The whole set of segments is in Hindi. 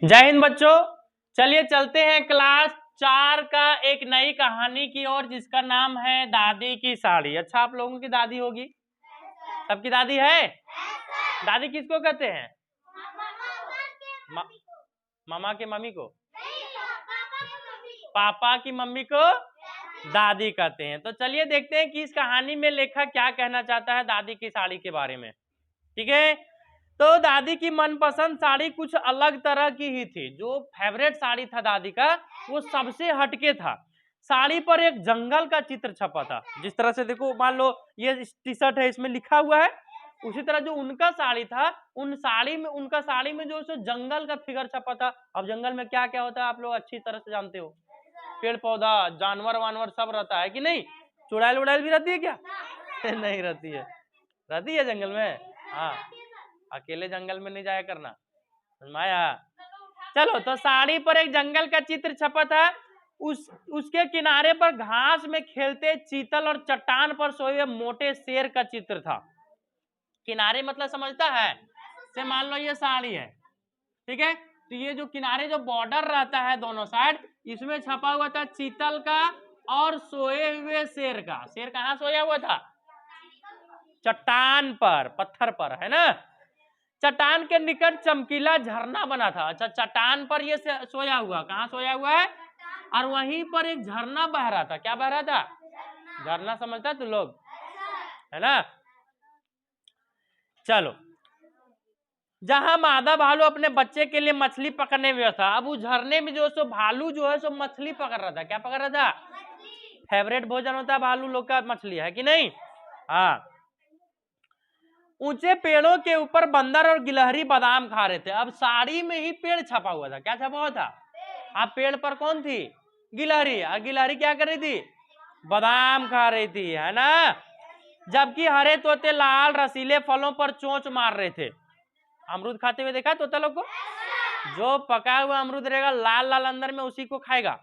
जय हिंद बच्चों, चलिए चलते हैं क्लास 4 का एक नई कहानी की ओर जिसका नाम है दादी की साड़ी। अच्छा, आप लोगों की दादी होगी, सबकी दादी है। दादी किसको कहते हैं? मामा के मम्मी को, पापा की मम्मी को दादी कहते हैं। तो चलिए देखते हैं कि इस कहानी में लेखक क्या कहना चाहता है दादी की साड़ी के बारे में। ठीक है, तो दादी की मनपसंद साड़ी कुछ अलग तरह की ही थी। जो फेवरेट साड़ी था दादी का, वो सबसे हटके था। साड़ी पर एक जंगल का चित्र छपा था। जिस तरह से देखो, मान लो ये टी शर्ट है, इसमें लिखा हुआ है, उसी तरह जो उनका साड़ी था, उनका साड़ी में जो जंगल का फिगर छपा था। अब जंगल में क्या क्या होता है आप लोग अच्छी तरह से जानते हो, पेड़ पौधा, जानवर वानवर सब रहता है कि नहीं? चुड़ैल उड़ैल भी रहती है क्या? नहीं रहती है, रहती है जंगल में। हाँ, अकेले जंगल में नहीं जाया करना, माया। चलो, तो साड़ी पर एक जंगल का चित्र छपा था। उसके किनारे पर घास में खेलते चीतल और चट्टान पर सोए हुए मोटे शेर का चित्र था। किनारे मतलब समझता है? से मान लो ये साड़ी है, ठीक है, तो ये जो किनारे जो बॉर्डर रहता है दोनों साइड, इसमें छपा हुआ था चीतल का और सोए हुए शेर का। शेर कहाँ सोया हुआ था? चट्टान पर, पत्थर पर, है ना। चट्टान के निकट चमकीला झरना बना था। अच्छा, चट्टान पर ये सोया हुआ, कहाँ सोया हुआ है? और वहीं पर एक झरना बह रहा था। क्या बह रहा था? झरना समझता है तू लोग, है ना। चलो, जहां मादा भालू अपने बच्चे के लिए मछली पकड़ने में था। अब उस झरने में जो सो भालू जो है सो मछली पकड़ रहा था। क्या पकड़ रहा था? फेवरेट भोजन होता है भालू लोग का, मछली, है कि नहीं? हाँ। ऊंचे पेड़ों के ऊपर बंदर और गिलहरी बादाम खा रहे थे। अब साड़ी में ही पेड़ छपा हुआ था। क्या छपा हुआ था? अब पेड़ पर कौन थी? गिलहरी। और गिलहरी क्या कर रही थी? बादाम खा रही थी, है ना। जबकि हरे तोते लाल रसीले फलों पर चोंच मार रहे थे। अमरूद खाते हुए देखा तोता लोग को? जो पका हुआ अमरूद रहेगा लाल लाल अंदर में, उसी को खाएगा।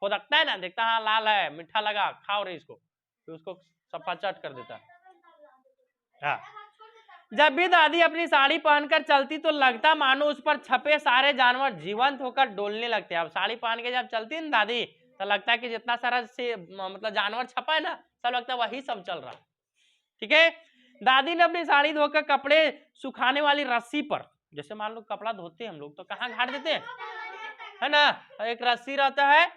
खोदकता है ना, देखता हाँ लाल है, मीठा लगा, खाओ रे इसको, फिर उसको सपा चट कर देता है। हाँ। जब भी दादी अपनी साड़ी पहनकर चलती तो लगता मानो उस पर छपे सारे जानवर जीवंत होकर डोलने लगते हैं। अब साड़ी पहन के जब चलती है ना दादी, तो लगता है कि जितना सारा से मतलब जानवर छपा है ना, सब लगता है वही सब चल रहा। ठीक है। दादी ने अपनी साड़ी धोकर कपड़े सुखाने वाली रस्सी पर, जैसे मान लो कपड़ा धोते हैं हम लोग तो कहाँ घाट देते हैं, है ना। एक रस्सी रहता है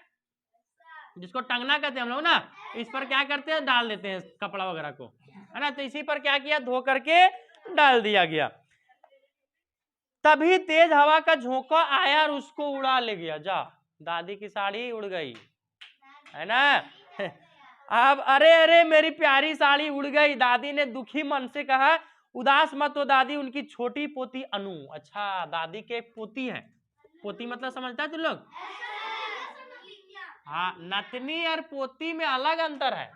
जिसको टंगना कहते हैं हम लोग ना, इस पर क्या करते हैं, डाल देते हैं कपड़ा वगैरह को, है ना। तो इसी पर क्या किया, धो करके डाल दिया गया। तभी तेज हवा का झोंका आया और उसको उड़ा ले गया। जा, दादी की साड़ी उड़ गई, है ना। अब अरे अरे मेरी प्यारी साड़ी उड़ गई, दादी ने दुखी मन से कहा। उदास मत हो दादी, उनकी छोटी पोती अनु। अच्छा, दादी के पोती है। पोती मतलब समझता है तू लोग? हाँ, नतनी और पोती में अलग अंतर है।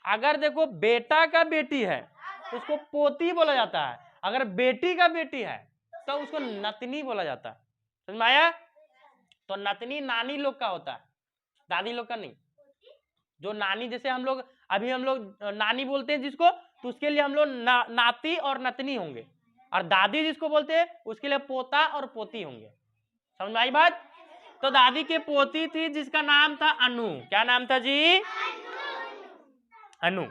अगर देखो बेटा का बेटी है तो उसको पोती बोला जाता है, अगर बेटी का बेटी है तो उसको नतनी बोला जाता है। समझ में आया? तो नतनी नानी लोग का होता है, दादी लोग का नहीं। जो नानी, जैसे हम लोग अभी हम लोग नानी बोलते हैं जिसको, तो उसके लिए हम लोग नाती और नतनी होंगे, और दादी जिसको बोलते हैं उसके लिए पोता और पोती होंगे। समझ में आई बात? तो दादी के पोती थी जिसका नाम था अनु। क्या नाम था जी? अनु।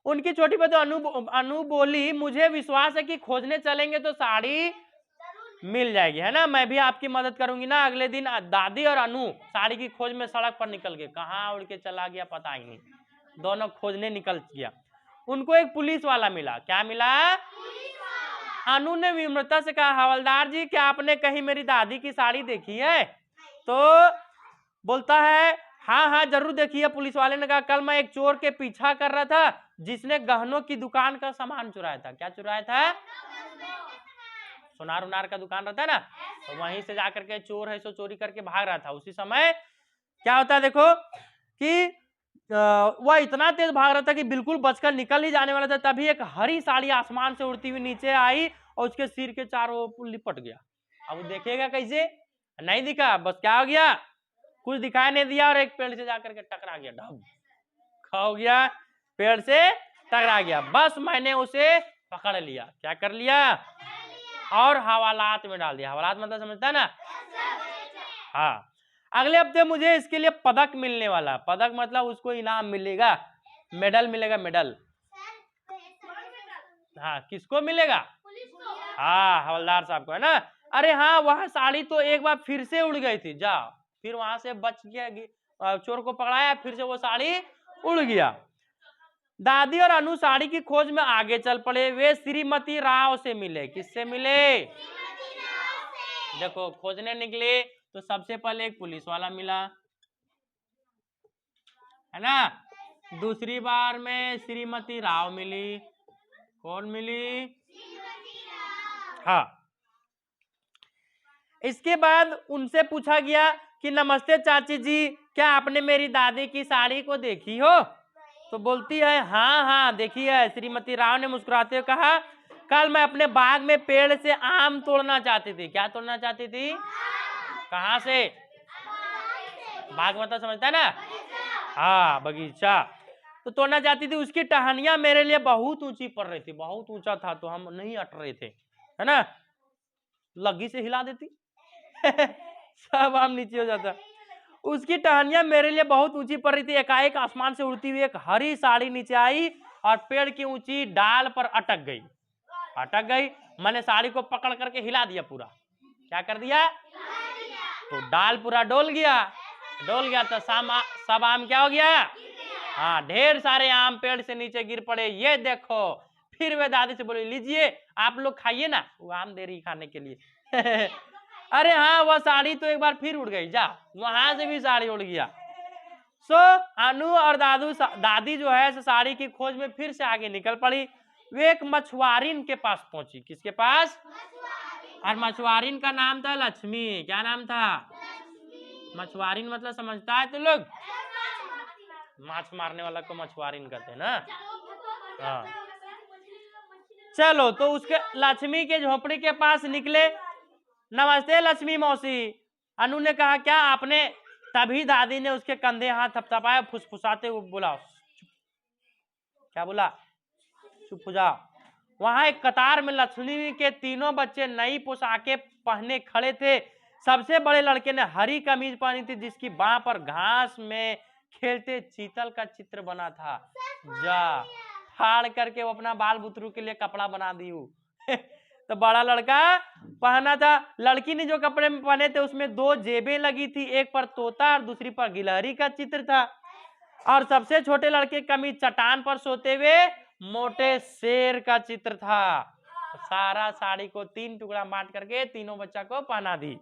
उनकी छोटी बहन अनु बोली, मुझे विश्वास है कि खोजने चलेंगे तो साड़ी मिल जाएगी, है ना। मैं भी आपकी मदद करूंगी ना। अगले दिन दादी और अनु साड़ी की खोज में सड़क पर निकल गए। कहाँ उड़ के चला गया पता ही नहीं, दोनों खोजने निकल गया। उनको एक पुलिस वाला मिला। क्या मिला? अनु ने विनम्रता से कहा, हवलदार जी क्या आपने कहीं मेरी दादी की साड़ी देखी है? तो बोलता है, हाँ हाँ जरूर देखी है। पुलिस वाले ने कहा, कल मैं एक चोर के पीछा कर रहा था जिसने गहनों की दुकान का सामान चुराया था। क्या चुराया था? सोनार उनार का दुकान रहता है ना, तो वहीं से जाकर के चोर है सो चोरी करके भाग रहा था। उसी समय क्या होता है देखो कि वह इतना तेज भाग रहा था कि बिल्कुल बचकर निकल ही जाने वाला था। तभी एक हरी साड़ी आसमान से उड़ती हुई नीचे आई और उसके सिर के चारों ओर लिपट गया। अब वो देखेगा कैसे? नहीं दिखा, बस क्या हो गया, कुछ दिखाई नहीं दिया और एक पेड़ से जाकर के टकरा गया, ढब खा गया, पेड़ से टकरा गया। बस मैंने उसे पकड़ लिया। क्या कर लिया? और हवालात में डाल दिया। हवालात मतलब समझता है ना? हाँ। अगले हफ्ते मुझे इसके लिए पदक मिलने वाला। पदक मतलब उसको इनाम मिलेगा, मेडल मिलेगा, मेडल। हाँ, किसको मिलेगा? हाँ, हवलदार साहब को, है ना? अरे हाँ, वह साड़ी तो एक बार फिर से उड़ गई थी। जा, फिर वहां से बच गया, चोर को पकड़ाया, फिर से वो साड़ी उड़ गया। दादी और अनु साड़ी की खोज में आगे चल पड़े। वे श्रीमती राव से मिले। किससे मिले? देखो, खोजने निकले तो सबसे पहले एक पुलिस वाला मिला, है ना? दूसरी बार में श्रीमती राव मिली। कौन मिली? हाँ। इसके बाद उनसे पूछा गया कि नमस्ते चाची जी, क्या आपने मेरी दादी की साड़ी को देखी हो? तो बोलती है हाँ हाँ देखी है। श्रीमती राव ने मुस्कुराते हुए कहा, कल मैं अपने बाग में पेड़ से आम तोड़ना चाहती थी। क्या तोड़ना चाहती थी? कहाँ से? बाग मतलब समझता है ना? हाँ, बगीचा। तो तोड़ना चाहती थी। उसकी टहनियां मेरे लिए बहुत ऊंची पड़ रही थी। बहुत ऊंचा था तो हम नहीं अट रहे थे, है ना? लग्गी से हिला देती सब आम नीचे हो जाता। उसकी टहनियां मेरे लिए बहुत ऊंची पड़ रही थी। एकाएक आसमान से उड़ती हुई एक हरी साड़ी नीचे आई और पेड़ की ऊंची डाल पर अटक गई। मैंने साड़ी को पकड़ करके हिला दिया पूरा। क्या कर दिया? तो डाल पूरा डोल गया तो सब आम क्या हो गया? हाँ, ढेर सारे आम पेड़ से नीचे गिर पड़े। ये देखो। फिर वे दादी से बोले, लीजिए आप लोग खाइए ना। वो आम दे रही खाने के लिए अरे हाँ, वह साड़ी तो एक बार फिर उड़ गई। जा, वहां से भी साड़ी उड़ गया। अनु और दादी जो है साड़ी की खोज में फिर से आगे निकल पड़ी। वे एक मछुआरिन के पास पहुंची। किसके पास? और मछुआरिन का नाम था लक्ष्मी। क्या नाम था? मछुआरिन मतलब समझता है तो लोग? माछ मारने वाला को मछुआरिन कहते हैं ना? हाँ। चलो, तो उसके लक्ष्मी के झोपड़ी के पास निकले। नमस्ते लक्ष्मी मौसी। अनु ने कहा, क्या आपने? तभी दादी ने उसके कंधे हाथ थपथपाया, फुसफुसाते हुए बोला, क्या बोला? चुप हो जाओ। वहां एक कतार में लक्ष्मी के तीनों बच्चे नई पोशाकें पहने खड़े थे। सबसे बड़े लड़के ने हरी कमीज पहनी थी जिसकी बाह पर घास में खेलते चीतल का चित्र बना था। जा, फाड़ करके वो अपना बाल बुतरू के लिए कपड़ा बना दी तो बड़ा लड़का पहना था। लड़की ने जो कपड़े में पहने थे उसमें 2 जेबें लगी थी, एक पर तोता और दूसरी पर गिलहरी का चित्र था। और सबसे छोटे लड़के कमीज चट्टान पर सोते हुए मोटे शेर का चित्र था। सारा साड़ी को 3 टुकड़ा बांट करके तीनों बच्चा को पहना दी।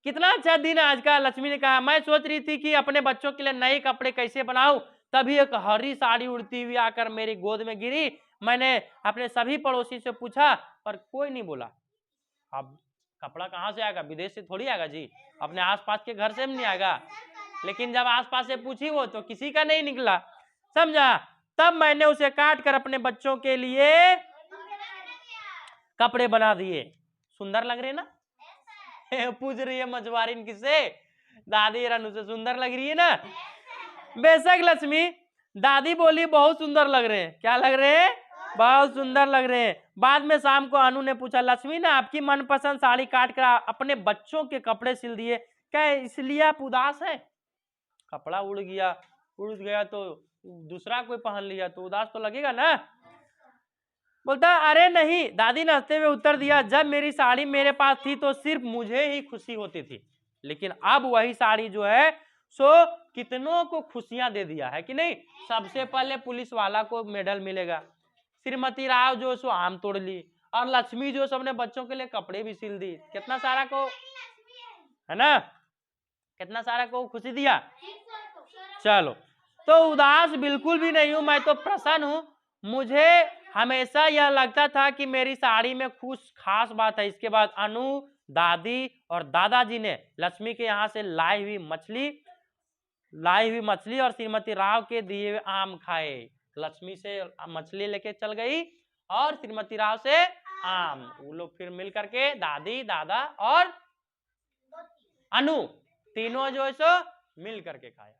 कितना अच्छा दिन आज का। लक्ष्मी ने कहा, मैं सोच रही थी कि अपने बच्चों के लिए नए कपड़े कैसे बनाऊं, तभी एक हरी साड़ी उड़ती हुई आकर मेरी गोद में गिरी। मैंने अपने सभी पड़ोसी से पूछा पर कोई नहीं बोला। अब कपड़ा कहाँ से आएगा? विदेश से थोड़ी आएगा जी, अपने आसपास के घर से भी नहीं आएगा। लेकिन जब आसपास से पूछी वो तो किसी का नहीं निकला, समझा? तब मैंने उसे काट कर अपने बच्चों के लिए कपड़े बना दिए। सुंदर लग रहे ना? पूछ रही है मछुआरिन किससे? दादी रनु से। सुंदर लग रही है ना? बेशक लक्ष्मी, दादी बोली, बहुत सुंदर लग रहे हैं। क्या लग रहे हैं? बहुत सुंदर लग रहे हैं। बाद में शाम को अनु ने पूछा, लक्ष्मी ने आपकी मनपसंद साड़ी काट कर अपने बच्चों के कपड़े सिल दिए, क्या इसलिए आप उदास है? कपड़ा उड़ गया तो दूसरा कोई पहन लिया तो उदास तो लगेगा ना? बोलता, अरे नहीं। दादी ने हंसते हुए उत्तर दिया, जब मेरी साड़ी मेरे पास थी तो सिर्फ मुझे ही खुशी होती थी, लेकिन अब वही साड़ी जो है सो कितनों को खुशियां दे दिया है कि नहीं? सबसे पहले पुलिस वाला को मेडल मिलेगा, श्रीमती राव जो सो आम तोड़ ली, और लक्ष्मी जो सबने बच्चों के लिए कपड़े भी सिल दी। कितना सारा को, है ना? कितना सारा को खुशी दिया। चलो, तो उदास बिल्कुल भी नहीं हूं, मैं तो प्रसन्न हूं। मुझे हमेशा यह लगता था कि मेरी साड़ी में कुछ खास बात है। इसके बाद अनु, दादी और दादाजी ने लक्ष्मी के यहाँ से लाई हुई मछली और श्रीमती राव के दिए हुए आम खाए। लक्ष्मी से मछली लेके चल गई और श्रीमती राव से आम। वो लोग फिर मिल करके दादी, दादा और अनु तीनों जो है सो मिल करके खाया।